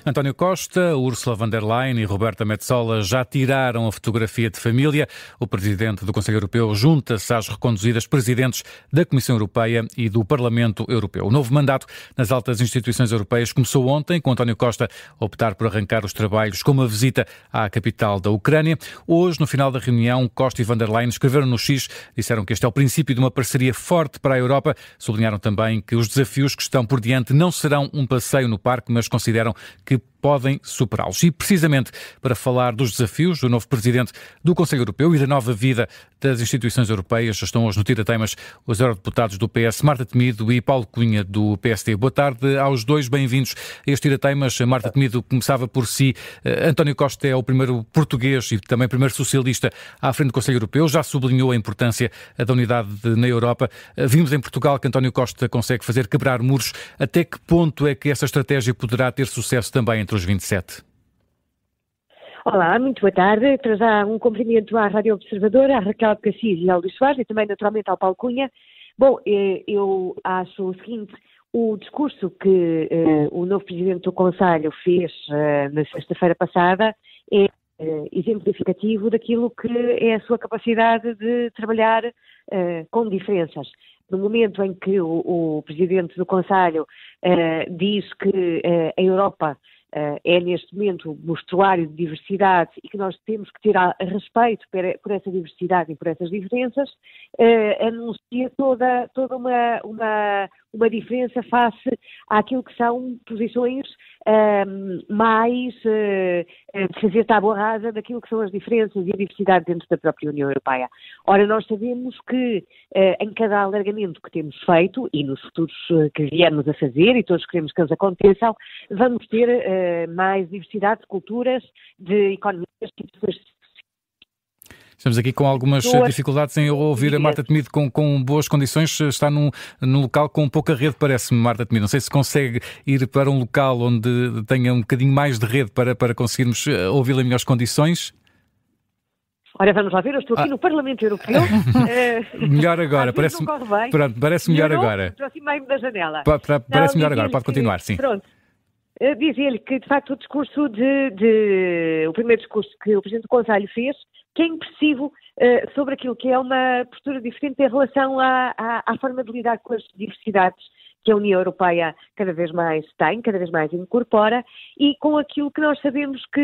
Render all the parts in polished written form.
António Costa, Ursula von der Leyen e Roberta Metsola já tiraram a fotografia de família. O presidente do Conselho Europeu junta-se às reconduzidas presidentes da Comissão Europeia e do Parlamento Europeu. O novo mandato nas altas instituições europeias começou ontem, com António Costa a optar por arrancar os trabalhos com uma visita à capital da Ucrânia. Hoje, no final da reunião, Costa e von der Leyen escreveram no X, disseram que este é o princípio de uma parceria forte para a Europa. Sublinharam também que os desafios que estão por diante não serão um passeio no parque, mas consideram que podem superá-los. E, precisamente, para falar dos desafios do novo presidente do Conselho Europeu e da nova vida das instituições europeias, estão hoje no Tira Temas os eurodeputados do PS, Marta Temido e Paulo Cunha, do PSD. Boa tarde aos dois, bem-vindos a este Tira Temas. Marta Temido, começava por si. António Costa é o primeiro português e também primeiro socialista à frente do Conselho Europeu. Já sublinhou a importância da unidade na Europa. Vimos em Portugal que António Costa consegue fazer quebrar muros. Até que ponto é que essa estratégia poderá ter sucesso também entre os 27? Olá, muito boa tarde. Para já um cumprimento à Rádio Observadora, à Raquel Cassis e ao Luís Soares e também naturalmente ao Paulo Cunha. Bom, eu acho o seguinte, o discurso que o novo Presidente do Conselho fez na sexta-feira passada é exemplificativo daquilo que é a sua capacidade de trabalhar com diferenças. No momento em que o Presidente do Conselho diz que a Europa é neste momento mostruário de diversidade e que nós temos que ter respeito por essa diversidade e por essas diferenças, anuncia toda uma diferença face àquilo que são posições mais de fazer tábua rasa daquilo que são as diferenças e a diversidade dentro da própria União Europeia. Ora, nós sabemos que em cada alargamento que temos feito e nos futuros que viemos a fazer, e todos queremos que eles aconteçam, vamos ter mais diversidade de culturas, de economias e de pessoas. Estamos aqui com algumas dificuldades em ouvir a Marta Temido com boas condições. Está num local com pouca rede, parece-me, Marta Temido. Não sei se consegue ir para um local onde tenha um bocadinho mais de rede para conseguirmos ouvi-la em melhores condições. Ora, vamos lá ver, eu estou aqui no Parlamento Europeu. Melhor agora, parece melhor agora. Aproximei-me da janela. Parece melhor agora, pode continuar, sim. Pronto. Dizia-lhe que, de facto, o discurso o primeiro discurso que o Presidente do Conselho fez, que é impressivo sobre aquilo que é uma postura diferente em relação à forma de lidar com as diversidades que a União Europeia cada vez mais tem, cada vez mais incorpora, e com aquilo que nós sabemos que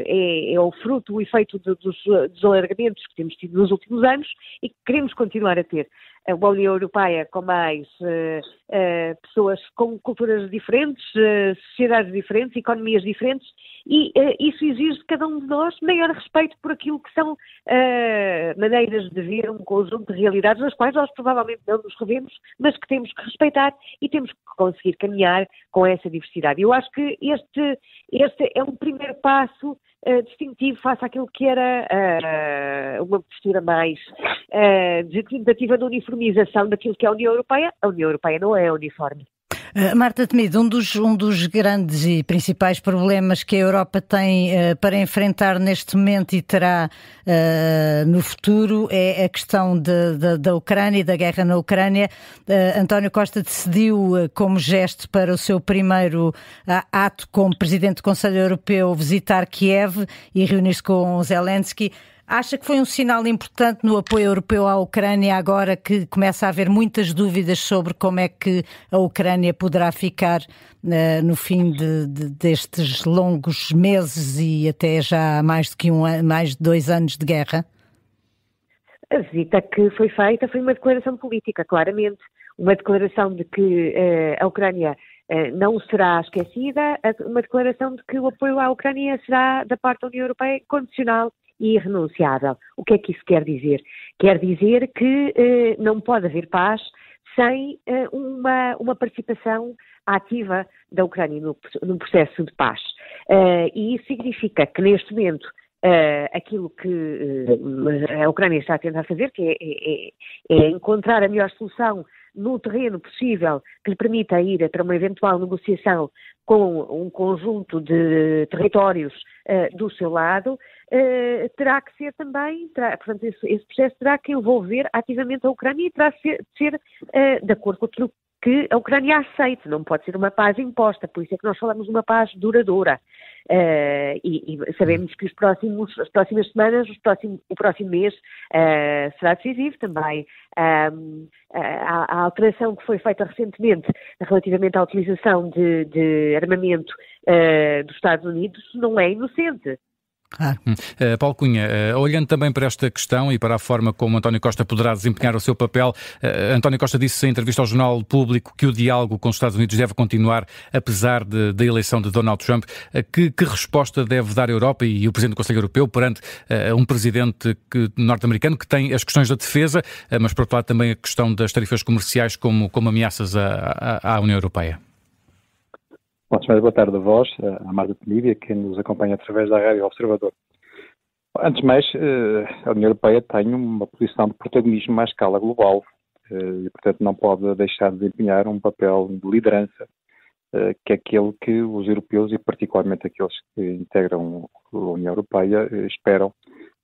é o fruto, o efeito dos alargamentos que temos tido nos últimos anos e que queremos continuar a ter. Uma União Europeia com mais pessoas com culturas diferentes, sociedades diferentes, economias diferentes, e isso exige de cada um de nós maior respeito por aquilo que são maneiras de ver um conjunto de realidades nas quais nós provavelmente não nos revemos, mas que temos que respeitar e temos que conseguir caminhar com essa diversidade. Eu acho que este é um primeiro passo distintivo face àquilo que era uma postura mais de tentativa de uniformização daquilo que é a União Europeia. A União Europeia não é uniforme. Marta Temido, um dos grandes e principais problemas que a Europa tem para enfrentar neste momento e terá no futuro é a questão da Ucrânia e da guerra na Ucrânia. António Costa decidiu, como gesto para o seu primeiro ato como Presidente do Conselho Europeu, visitar Kiev e reunir-se com Zelensky. Acha que foi um sinal importante no apoio europeu à Ucrânia agora que começa a haver muitas dúvidas sobre como é que a Ucrânia poderá ficar no fim destes longos meses e até já mais de 2 anos de guerra? A visita que foi feita foi uma declaração política, claramente. Uma declaração de que a Ucrânia não será esquecida, uma declaração de que o apoio à Ucrânia será, da parte da União Europeia, condicional e irrenunciável. O que é que isso quer dizer? Quer dizer que não pode haver paz sem uma participação ativa da Ucrânia no processo de paz. E isso significa que, neste momento, aquilo que a Ucrânia está a tentar fazer, que é encontrar a melhor solução no terreno possível que lhe permita ir para uma eventual negociação com um conjunto de territórios do seu lado, terá que ser também, portanto, esse processo terá que envolver ativamente a Ucrânia e terá que ser de acordo com aquilo que a Ucrânia aceite, não pode ser uma paz imposta, por isso é que nós falamos de uma paz duradoura. E sabemos que as próximas semanas, o próximo mês será decisivo também. A alteração que foi feita recentemente relativamente à utilização de armamento dos Estados Unidos não é inocente. Claro. Paulo Cunha, olhando também para esta questão e para a forma como António Costa poderá desempenhar o seu papel, António Costa disse em entrevista ao Jornal Público que o diálogo com os Estados Unidos deve continuar apesar da eleição de Donald Trump. Que resposta deve dar a Europa e o Presidente do Conselho Europeu perante um Presidente norte-americano que tem as questões da defesa, mas por outro lado também a questão das tarifas comerciais como ameaças à União Europeia? Bom, boa tarde a vós, a Marta Temido, que nos acompanha através da Rádio Observador. Antes de mais, a União Europeia tem uma posição de protagonismo à escala global e, portanto, não pode deixar de desempenhar um papel de liderança, que é aquele que os europeus e particularmente aqueles que integram a União Europeia esperam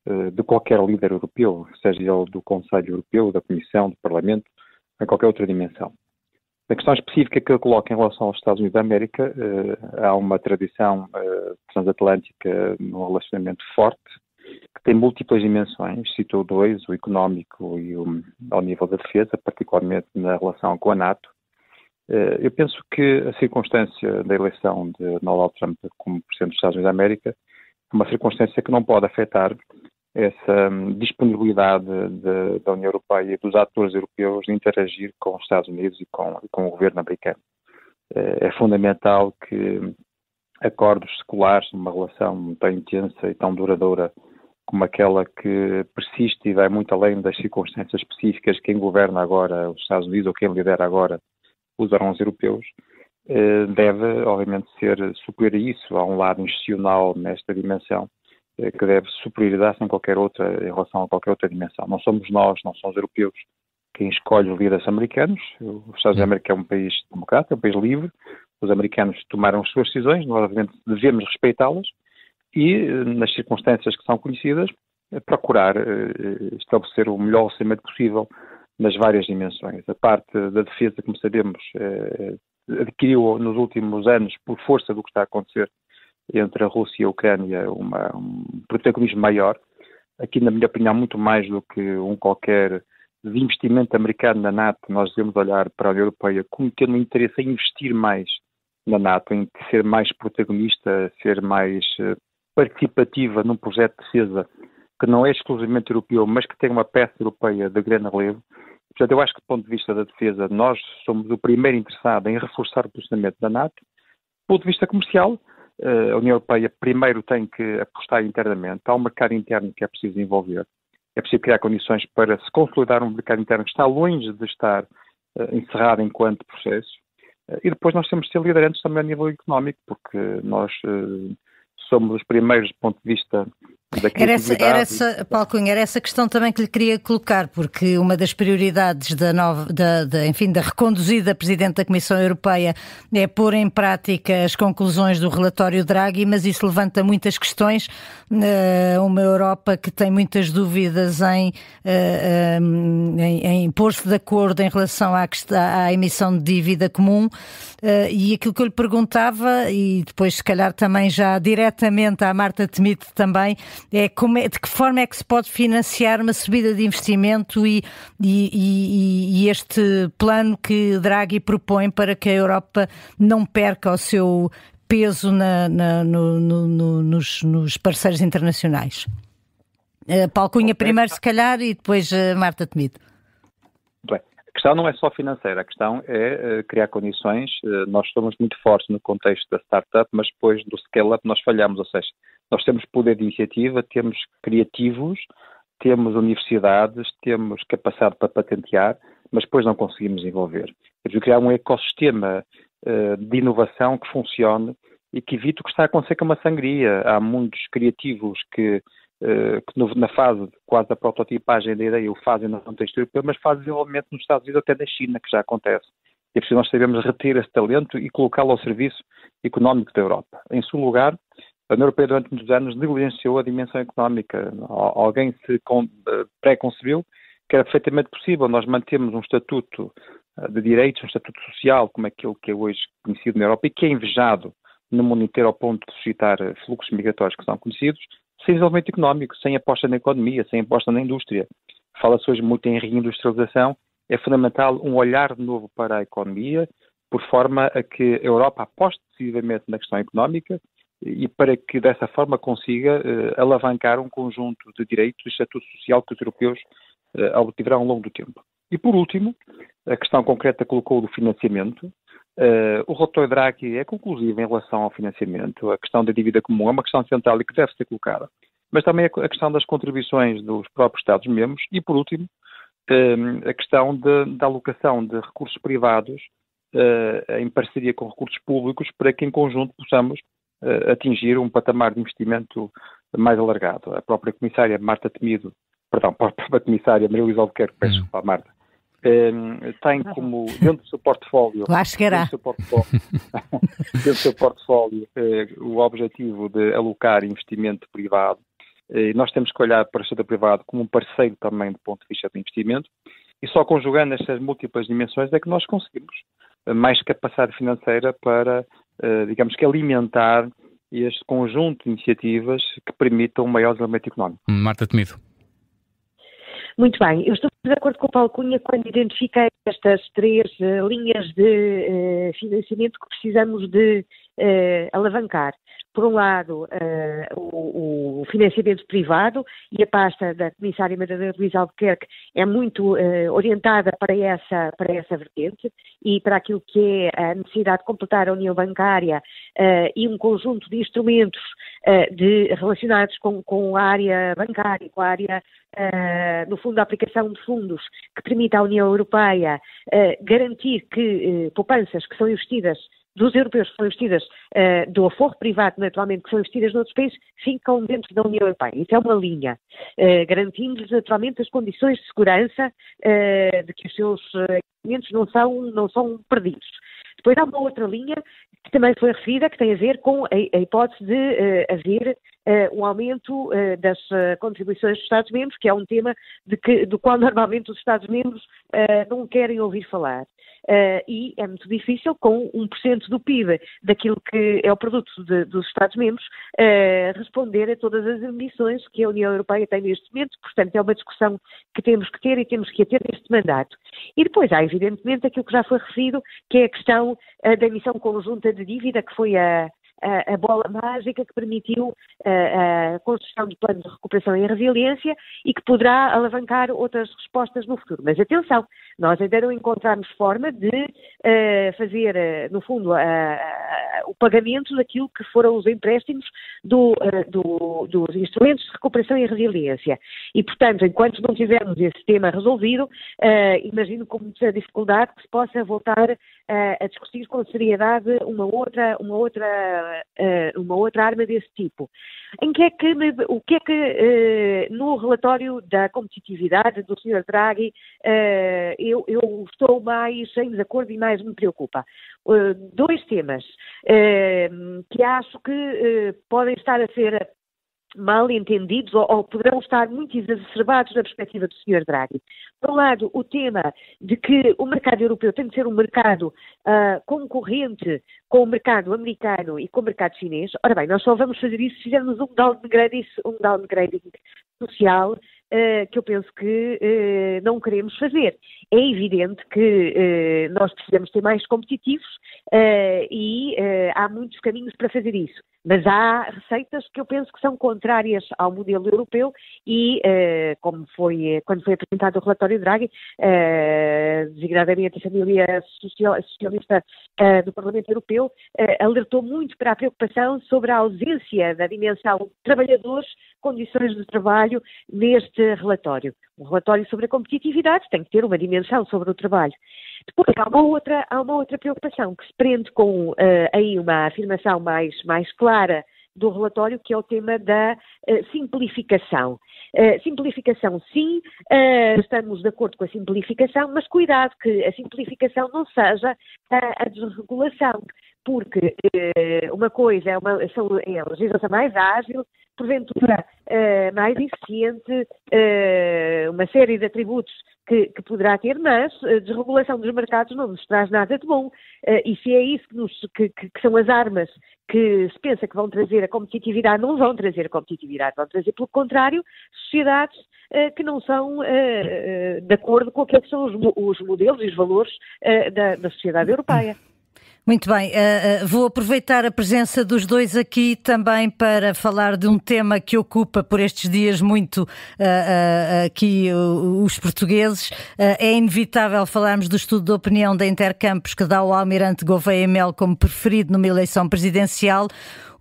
de qualquer líder europeu, seja ele do Conselho Europeu, da Comissão, do Parlamento, em qualquer outra dimensão. Na questão específica que eu coloco em relação aos Estados Unidos da América, há uma tradição transatlântica num relacionamento forte, que tem múltiplas dimensões, citou dois, o económico e ao nível da defesa, particularmente na relação com a NATO. Eu penso que a circunstância da eleição de Donald Trump como Presidente dos Estados Unidos da América é uma circunstância que não pode afetar essa disponibilidade da União Europeia e dos atores europeus de interagir com os Estados Unidos e com o governo americano. É fundamental que acordos seculares numa relação tão intensa e tão duradoura como aquela que persiste e vai muito além das circunstâncias específicas quem governa agora os Estados Unidos ou quem lidera agora os órgãos europeus, deve, obviamente, ser superior a isso. Há um lado institucional nesta dimensão que deve superiorizar-se em qualquer outra, em relação a qualquer outra dimensão. Não somos nós, não são os europeus quem escolhe os líderes americanos. Os Estados Unidos da América é um país democrático, é um país livre. Os americanos tomaram as suas decisões, nós obviamente devemos respeitá-las e, nas circunstâncias que são conhecidas, procurar estabelecer o melhor orçamento possível nas várias dimensões. A parte da defesa, como sabemos, adquiriu nos últimos anos, por força do que está a acontecer entre a Rússia e a Ucrânia, um protagonismo maior. Aqui, na minha opinião, muito mais do que qualquer de investimento americano na NATO, nós devemos olhar para a União Europeia como tendo um interesse em investir mais na NATO, em ser mais protagonista, ser mais participativa num projeto de defesa que não é exclusivamente europeu, mas que tem uma peça europeia de grande relevo. Portanto, eu acho que do ponto de vista da defesa, nós somos o primeiro interessado em reforçar o posicionamento da NATO. Do ponto de vista comercial, a União Europeia primeiro tem que apostar internamente. Há um mercado interno que é preciso desenvolver. É preciso criar condições para se consolidar um mercado interno que está longe de estar encerrado enquanto processo. E depois nós temos de ser liderantes também a nível económico, porque nós somos os primeiros do ponto de vista da criatividade. Paulo Cunha, era essa questão também que lhe queria colocar, porque uma das prioridades da reconduzida Presidente da Comissão Europeia é pôr em prática as conclusões do relatório Draghi, mas isso levanta muitas questões. Uma Europa que tem muitas dúvidas em pôr-se de acordo em relação à emissão de dívida comum, e aquilo que eu lhe perguntava, e depois se calhar também já diretamente à Marta Temido também, de que forma é que se pode financiar uma subida de investimento e este plano que Draghi propõe para que a Europa não perca o seu peso nos parceiros internacionais. Paulo Cunha primeiro, se calhar, e depois Marta Temido. Bem, a questão não é só financeira, a questão é criar condições. Nós somos muito fortes no contexto da startup, mas depois do scale-up nós falhamos, ou seja, nós temos poder de iniciativa, temos criativos, temos universidades, temos capacidade para patentear, mas depois não conseguimos desenvolver. Temos criar um ecossistema de inovação que funcione e que evite o que está a acontecer com uma sangria. Há muitos criativos que na fase quase da prototipagem da ideia o fazem no contexto europeu, mas fazem desenvolvimento nos Estados Unidos, até na China, que já acontece. E é preciso nós sabermos reter esse talento e colocá-lo ao serviço económico da Europa. Em segundo lugar, a União Europeia durante muitos anos negligenciou a dimensão económica. Alguém se pré-concebeu que era perfeitamente possível. Nós mantemos um estatuto de direitos, um estatuto social, como aquele que é hoje conhecido na Europa e que é invejado no mundo inteiro ao ponto de suscitar fluxos migratórios que são conhecidos, sem desenvolvimento económico, sem aposta na economia, sem aposta na indústria. Fala-se hoje muito em reindustrialização. É fundamental um olhar de novo para a economia, por forma a que a Europa aposte decididamente na questão económica e para que dessa forma consiga alavancar um conjunto de direitos e estatuto social que os europeus obtiverão ao longo do tempo. E por último, a questão concreta colocou do financiamento. O relatório Draghi é conclusivo em relação ao financiamento. A questão da dívida comum é uma questão central e que deve ser colocada. Mas também a questão das contribuições dos próprios Estados-membros e, por último, a questão da alocação de recursos privados em parceria com recursos públicos para que em conjunto possamos atingir um patamar de investimento mais alargado. A própria comissária Marta Temido, a própria comissária Maria Luísa Albuquerque, peço desculpa, Marta, tem como, dentro do seu portfólio, lá chegará. Dentro do seu portfólio o objetivo de alocar investimento privado. Nós temos que olhar para o setor privado como um parceiro também do ponto de vista de investimento e só conjugando estas múltiplas dimensões é que nós conseguimos mais capacidade financeira para, digamos que, alimentar este conjunto de iniciativas que permitam um maior desenvolvimento económico. Marta Temido. Muito bem, eu estou de acordo com o Paulo Cunha quando identifica estas três linhas de financiamento que precisamos de alavancar. Por um lado, o financiamento privado, e a pasta da comissária Maria Luísa Albuquerque é muito orientada para essa vertente e para aquilo que é a necessidade de completar a união bancária e um conjunto de instrumentos relacionados com a área bancária, com a área, no fundo, da aplicação de fundos que permita à União Europeia garantir que poupanças que são investidas dos europeus que são investidas do aforro privado, naturalmente, que são investidas noutros países, ficam dentro da União Europeia. Isso é uma linha, garantindo-lhes, naturalmente, as condições de segurança de que os seus investimentos não são perdidos. Depois há uma outra linha que também foi referida, que tem a ver com a hipótese de haver um aumento das contribuições dos Estados-membros, que é um tema do qual normalmente os Estados-membros não querem ouvir falar. E é muito difícil, com 1% do PIB daquilo que é o produto dos Estados-membros, responder a todas as ambições que a União Europeia tem neste momento. Portanto, é uma discussão que temos que ter e temos que a ter neste mandato. E depois há, evidentemente, aquilo que já foi referido, que é a questão da emissão conjunta de dívida, que foi a bola mágica que permitiu a construção do plano de recuperação e resiliência e que poderá alavancar outras respostas no futuro. Mas atenção, nós ainda não encontramos forma de fazer, no fundo, o pagamento daquilo que foram os empréstimos dos instrumentos de recuperação e resiliência. E, portanto, enquanto não tivermos esse tema resolvido, imagino com muita dificuldade que se possa voltar a discutir com seriedade uma outra arma desse tipo. O que é que no relatório da competitividade do Sr. Draghi eu estou mais em desacordo e mais me preocupa? Dois temas que acho que podem estar a ser mal entendidos ou poderão estar muito exacerbados da perspectiva do Sr. Draghi. Por um lado, o tema de que o mercado europeu tem de ser um mercado concorrente com o mercado americano e com o mercado chinês. Ora bem, nós só vamos fazer isso se fizermos um downgrading social, que eu penso que não queremos fazer. É evidente que nós precisamos ser mais competitivos e há muitos caminhos para fazer isso. Mas há receitas que eu penso que são contrárias ao modelo europeu e, quando foi apresentado o relatório Draghi, designadamente a família socialista do Parlamento Europeu, alertou muito para a preocupação sobre a ausência da dimensão trabalhadores, condições de trabalho neste relatório. Um relatório sobre a competitividade tem que ter uma dimensão sobre o trabalho. Depois há uma outra preocupação que se prende com aí uma afirmação mais clara do relatório, que é o tema da simplificação. Simplificação, sim, estamos de acordo com a simplificação, mas cuidado que a simplificação não seja a desregulação, porque uma coisa é a legislação mais ágil, porventura mais eficiente, uma série de atributos que poderá ter, mas a desregulação dos mercados não nos traz nada de bom. E se é isso que são as armas que se pensa que vão trazer a competitividade, não vão trazer a competitividade, vão trazer, pelo contrário, sociedades que não são de acordo com aqueles que são os modelos e os valores da sociedade europeia. Muito bem, vou aproveitar a presença dos dois aqui também para falar de um tema que ocupa por estes dias muito aqui os portugueses. É inevitável falarmos do estudo de opinião da Intercampos que dá o Almirante Gouveia Melo como preferido numa eleição presidencial.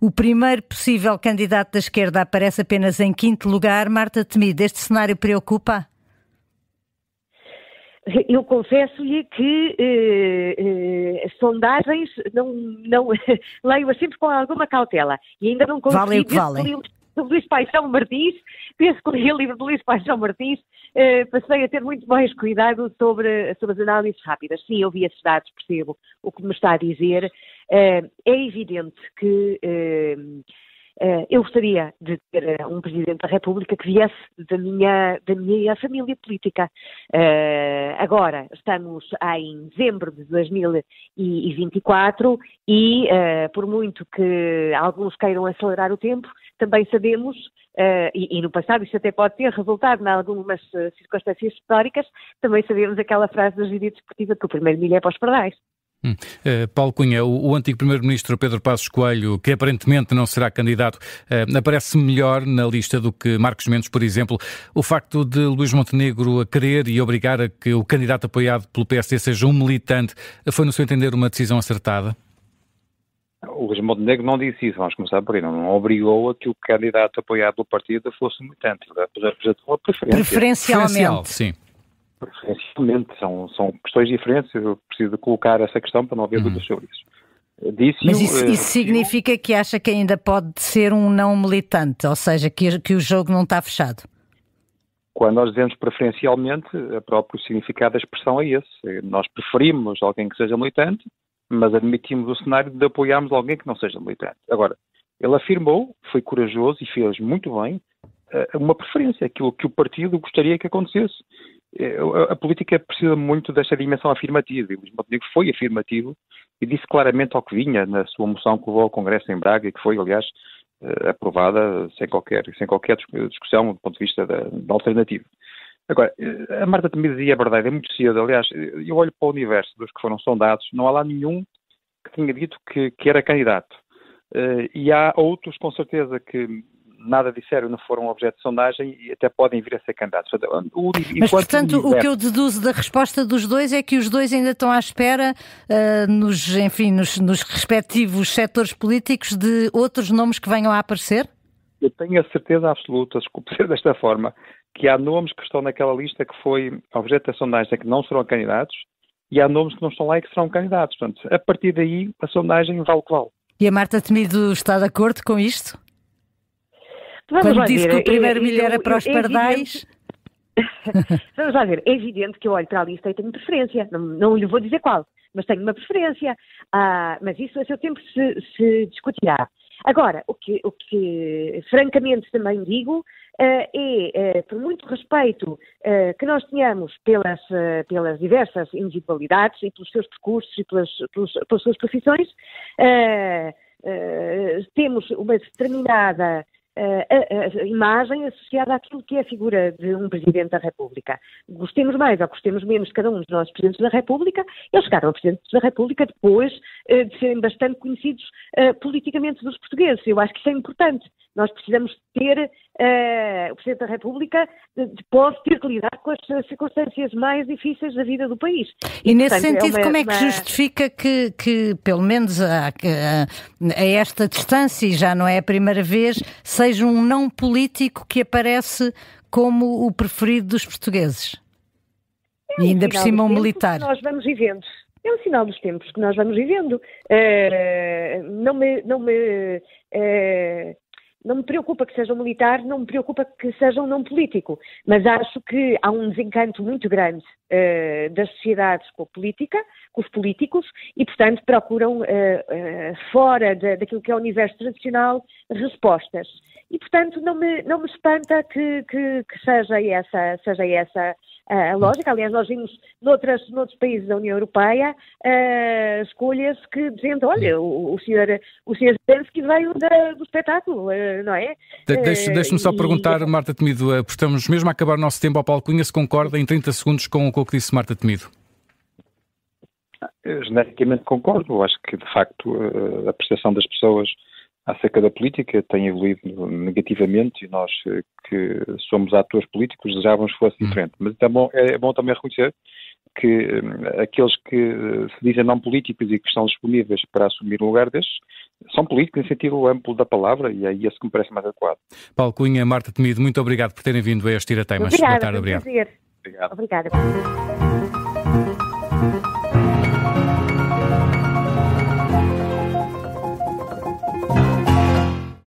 O primeiro possível candidato da esquerda aparece apenas em 5º lugar. Marta Temido, este cenário preocupa? Eu confesso-lhe que as sondagens não leio-as sempre com alguma cautela e ainda não consegui. Valem o que valem. Luís Paixão Martins, penso que li o livro de Luís Paixão Martins, passei a ter muito mais cuidado sobre as análises rápidas. Sim, eu vi esses dados, percebo o que me está a dizer. É evidente que eu gostaria de ter um Presidente da República que viesse da minha família política. Agora, estamos em dezembro de 2024 e, por muito que alguns queiram acelerar o tempo, também sabemos, e no passado isso até pode ter resultado em algumas circunstâncias históricas, também sabemos aquela frase da gíria desportiva que o primeiro milho é para os pardais. Paulo Cunha, o antigo Primeiro-Ministro Pedro Passos Coelho, que aparentemente não será candidato, aparece melhor na lista do que Marcos Mendes, por exemplo. O facto de Luís Montenegro querer e obrigar a que o candidato apoiado pelo PSD seja um militante, foi, no seu entender, uma decisão acertada? O Luís Montenegro não disse isso, vamos começar por aí, não obrigou a que o candidato apoiado pelo partido fosse um militante, apresentou uma preferência. Preferencialmente. Sim. Preferencialmente, são questões diferentes, eu preciso colocar essa questão para não haver dúvidas sobre isso. Mas isso significa que acha que ainda pode ser um não militante, ou seja, que o jogo não está fechado? Quando nós dizemos preferencialmente, o próprio significado da expressão é esse. Nós preferimos alguém que seja militante, mas admitimos o cenário de apoiarmos alguém que não seja militante. Agora, ele afirmou, foi corajoso e fez muito bem, uma preferência, aquilo que o partido gostaria que acontecesse. A política precisa muito desta dimensão afirmativa, e o Luís Montenegro foi afirmativo e disse claramente ao que vinha na sua moção que levou ao Congresso em Braga e que foi, aliás, aprovada sem qualquer discussão do ponto de vista da alternativa. Agora, a Marta Temido dizia a verdade, é muito cedo. Aliás, eu olho para o universo dos que foram sondados, não há lá nenhum que tenha dito que era candidato. E há outros, com certeza, que nada disseram, não foram objeto de sondagem e até podem vir a ser candidatos. Mas, portanto, o que eu deduzo da resposta dos dois é que os dois ainda estão à espera, nos respectivos setores políticos, de outros nomes que venham a aparecer? Eu tenho a certeza absoluta, desculpe ser desta forma, que há nomes que estão naquela lista que foi objeto da sondagem que não serão candidatos e há nomes que não estão lá e que serão candidatos. Portanto, a partir daí, a sondagem vale o que vale. E a Marta Temido está de acordo com isto? Quando disse que o primeiro milho era para os pardais? Vamos lá ver, é evidente que eu olho para a lista e tenho preferência, não lhe vou dizer qual, mas tenho uma preferência, mas isso a seu tempo se discutirá. Agora, o que francamente também digo por muito respeito que nós tenhamos pelas diversas individualidades e pelos seus percursos e pelas suas profissões, temos uma determinada a imagem associada àquilo que é a figura de um Presidente da República. Gostemos mais ou gostemos menos de cada um dos nossos Presidentes da República, eles chegaram a Presidentes da República depois de serem bastante conhecidos politicamente dos portugueses. Eu acho que isso é importante. Nós precisamos ter o Presidente da República pode ter que lidar com as circunstâncias mais difíceis da vida do país. E nesse sentido, como é que justifica que pelo menos a esta distância, e já não é a primeira vez, seja um não político que aparece como o preferido dos portugueses? E ainda por cima um militar. Nós vamos vivendo. É um sinal dos tempos que nós vamos vivendo. Não me preocupa que seja um militar, não me preocupa que seja um não político, mas acho que há um desencanto muito grande das sociedades com a política, com os políticos, e, portanto, procuram, fora daquilo que é o universo tradicional, respostas. E, portanto, não me espanta que seja essa a lógica. Aliás, nós vimos noutros países da União Europeia escolhas que dizem, olha, o senhor Zelensky veio do espetáculo, não é? Deixe-me só perguntar, Marta Temido, porque estamos mesmo a acabar o nosso tempo ao Paulo Cunha, se concorda em 30 segundos com o que disse Marta Temido. Eu genericamente concordo. Eu acho que, de facto, a percepção das pessoas acerca da política tem evoluído negativamente e nós, que somos atores políticos, desejávamos que fosse diferente. Mas é bom também reconhecer que aqueles que se dizem não políticos e que estão disponíveis para assumir um lugar destes são políticos em sentido amplo da palavra, e é esse que me parece mais adequado. Paulo Cunha, Marta Temido, muito obrigado por terem vindo a este Tira Temas. Obrigada, Boa tarde, obrigado. Obrigada.